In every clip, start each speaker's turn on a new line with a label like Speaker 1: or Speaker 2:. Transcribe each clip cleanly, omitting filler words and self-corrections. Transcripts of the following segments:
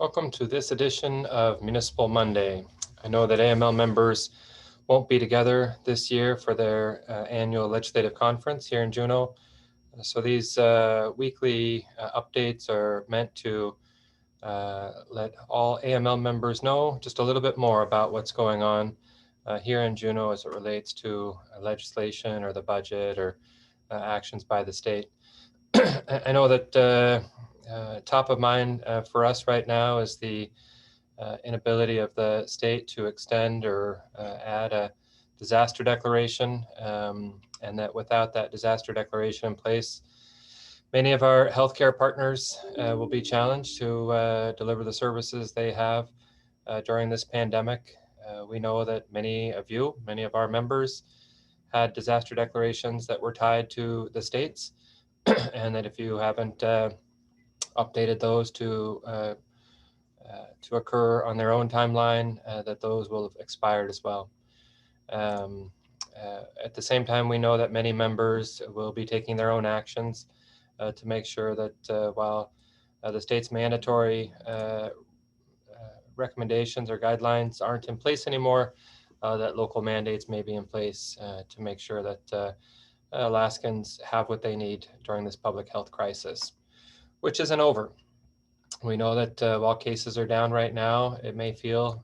Speaker 1: Welcome to this edition of Municipal Monday. I know that AML members won't be together this year for their annual legislative conference here in Juneau. So these weekly updates are meant to let all AML members know just a little bit more about what's going on here in Juneau as it relates to legislation or the budget or actions by the state. I know that top of mind for us right now is the inability of the state to extend or add a disaster declaration, and that without that disaster declaration in place, many of our healthcare partners will be challenged to deliver the services they have during this pandemic. We know that many of our members, had disaster declarations that were tied to the states, and that if you haven't updated those to occur on their own timeline, that those will have expired as well. At the same time, we know that many members will be taking their own actions to make sure that while the state's mandatory recommendations or guidelines aren't in place anymore, that local mandates may be in place to make sure that Alaskans have what they need during this public health crisis, which isn't over. We know that while cases are down right now, it may feel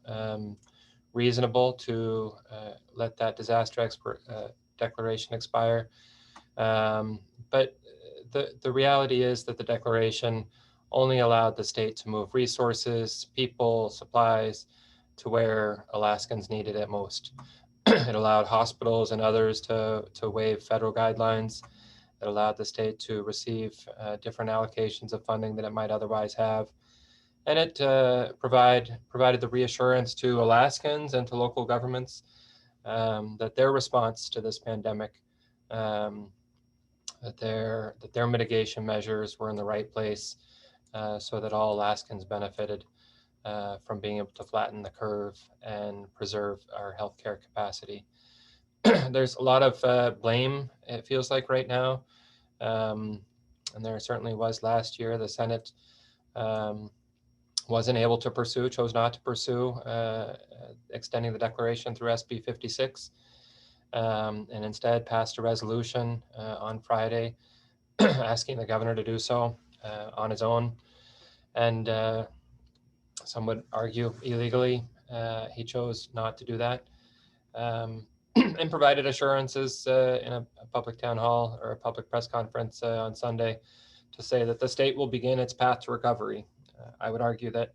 Speaker 1: reasonable to let that disaster declaration expire. But the reality is that the declaration only allowed the state to move resources, people, supplies to where Alaskans needed it most. It allowed hospitals and others to waive federal guidelines. It allowed the state to receive different allocations of funding that it might otherwise have. And it provided the reassurance to Alaskans and to local governments that their response to this pandemic, that their mitigation measures were in the right place, so that all Alaskans benefited from being able to flatten the curve and preserve our healthcare capacity. There's a lot of blame, it feels like right now, and there certainly was last year. The Senate wasn't able to chose not to pursue extending the declaration through SB 56, and instead passed a resolution on Friday asking the governor to do so on his own. And some would argue illegally. He chose not to do that, and provided assurances in a public town hall or a public press conference on Sunday to say that the state will begin its path to recovery. I would argue that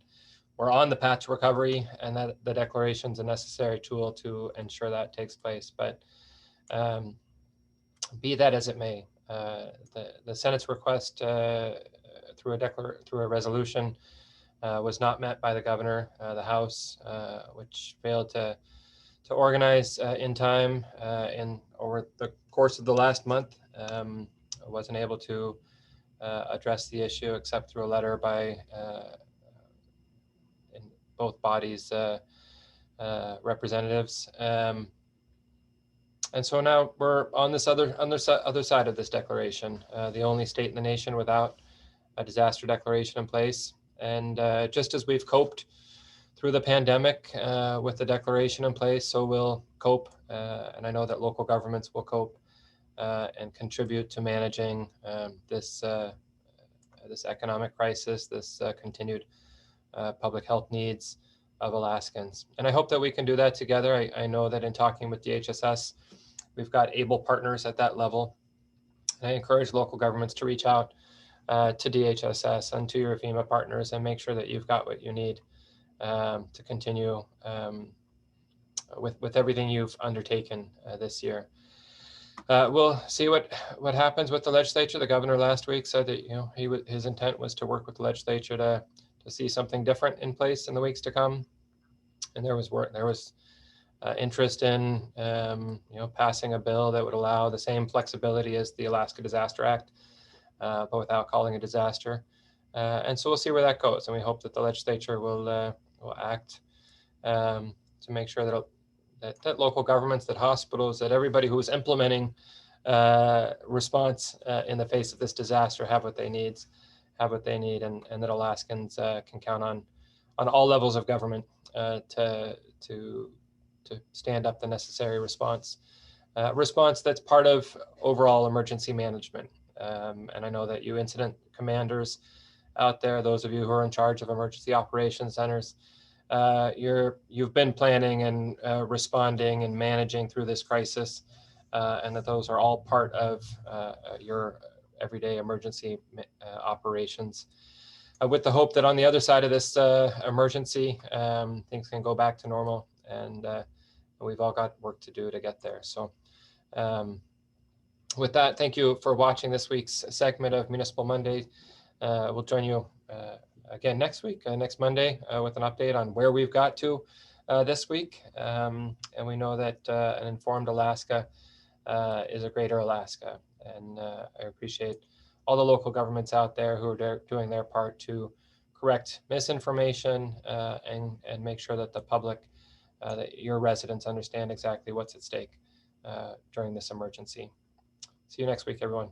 Speaker 1: we're on the path to recovery and that the declaration is a necessary tool to ensure that takes place. But be that as it may, the Senate's request through a resolution was not met by the governor. The House, which failed to organize in time over the course of the last month, wasn't able to address the issue except through a letter by in both bodies representatives. And so now we're on this other side of this declaration, the only state in the nation without a disaster declaration in place. And just as we've coped through the pandemic with the declaration in place, so we'll cope, and I know that local governments will cope and contribute to managing this economic crisis, this continued public health needs of Alaskans. And I hope that we can do that together. I know that in talking with DHSS, we've got able partners at that level. And I encourage local governments to reach out to DHSS and to your FEMA partners and make sure that you've got what you need to continue with everything you've undertaken this year. We'll see what happens with the legislature. The governor last week said that his intent was to work with the legislature to see something different in place in the weeks to come. And there was interest in passing a bill that would allow the same flexibility as the Alaska Disaster Act, but without calling a disaster. And so we'll see where that goes. And we hope that the legislature will act to make sure that local governments, that hospitals, that everybody who is implementing response in the face of this disaster have what they need, and that Alaskans can count on on all levels of government to stand up the necessary response that's part of overall emergency management. And I know that you incident commanders out there, those of you who are in charge of emergency operations centers, you've been planning and responding and managing through this crisis, and that those are all part of your everyday emergency operations. With the hope that on the other side of this emergency, things can go back to normal, and we've all got work to do to get there. So with that, thank you for watching this week's segment of Municipal Monday. We'll join you again next week, next Monday, with an update on where we've got to this week. And we know that an informed Alaska is a greater Alaska. And I appreciate all the local governments out there who are doing their part to correct misinformation and make sure that the public, that your residents understand exactly what's at stake during this emergency. See you next week, everyone.